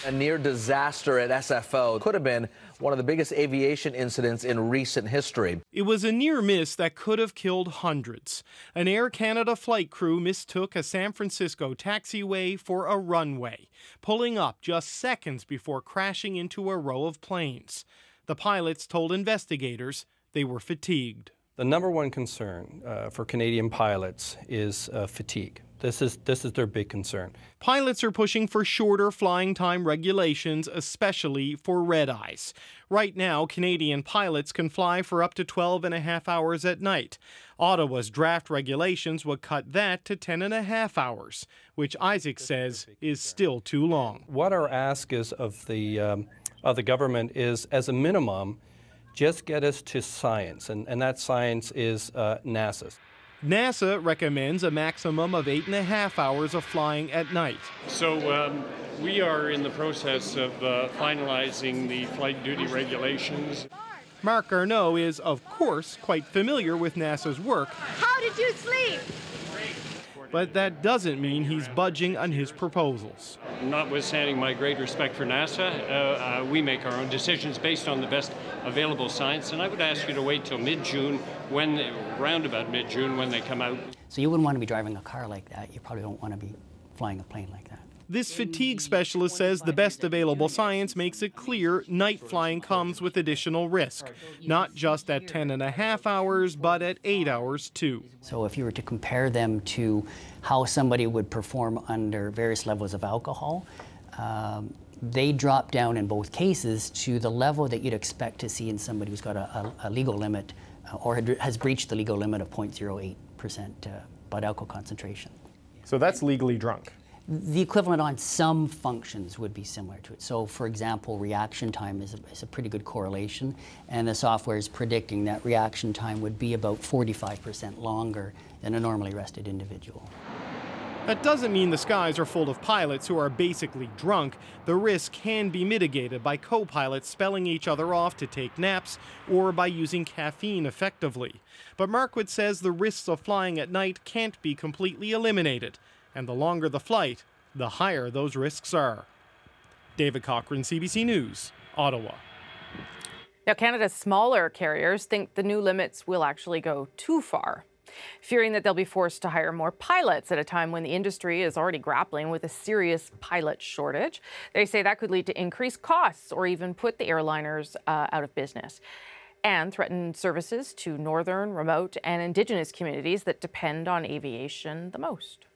A near disaster at SFO could have been one of the biggest aviation incidents in recent history. It was a near miss that could have killed hundreds. An Air Canada flight crew mistook a San Francisco taxiway for a runway, pulling up just seconds before crashing into a row of planes. The pilots told investigators they were fatigued. The number one concern for Canadian pilots is fatigue. This is their big concern. Pilots are pushing for shorter flying time regulations, especially for red-eyes. Right now, Canadian pilots can fly for up to 12.5 hours at night. Ottawa's draft regulations would cut that to 10.5 hours, which Isaac says is still too long. What our ask is of the government is, as a minimum, just get us to science, and that science is NASA. NASA recommends a maximum of 8.5 hours of flying at night. So we are in the process of finalizing the flight duty regulations. Mark Arnault is, of course, quite familiar with NASA's work. How did you sleep? But that doesn't mean he's budging on his proposals. Notwithstanding my great respect for NASA, we make our own decisions based on the best available science, and I would ask you to wait till mid-June, round about mid-June, when they come out. So you wouldn't want to be driving a car like that. You probably don't want to be flying a plane like that. This fatigue specialist says the best available science makes it clear night flying comes with additional risk, not just at 10.5 hours, but at 8 hours too. So if you were to compare them to how somebody would perform under various levels of alcohol, they drop down in both cases to the level that you'd expect to see in somebody who's got a legal limit or has breached the legal limit of 0.08% blood alcohol concentration. So that's legally drunk. The equivalent on some functions would be similar to it. So, for example, reaction time is a pretty good correlation, and the software is predicting that reaction time would be about 45% longer than a normally rested individual. That doesn't mean the skies are full of pilots who are basically drunk. The risk can be mitigated by co-pilots spelling each other off to take naps or by using caffeine effectively. But Markwood says the risks of flying at night can't be completely eliminated. And the longer the flight, the higher those risks are. David Cochran, CBC News, Ottawa. Now, Canada's smaller carriers think the new limits will actually go too far, fearing that they'll be forced to hire more pilots at a time when the industry is already grappling with a serious pilot shortage. They say that could lead to increased costs or even put the airliners out of business and threaten services to northern, remote, and Indigenous communities that depend on aviation the most.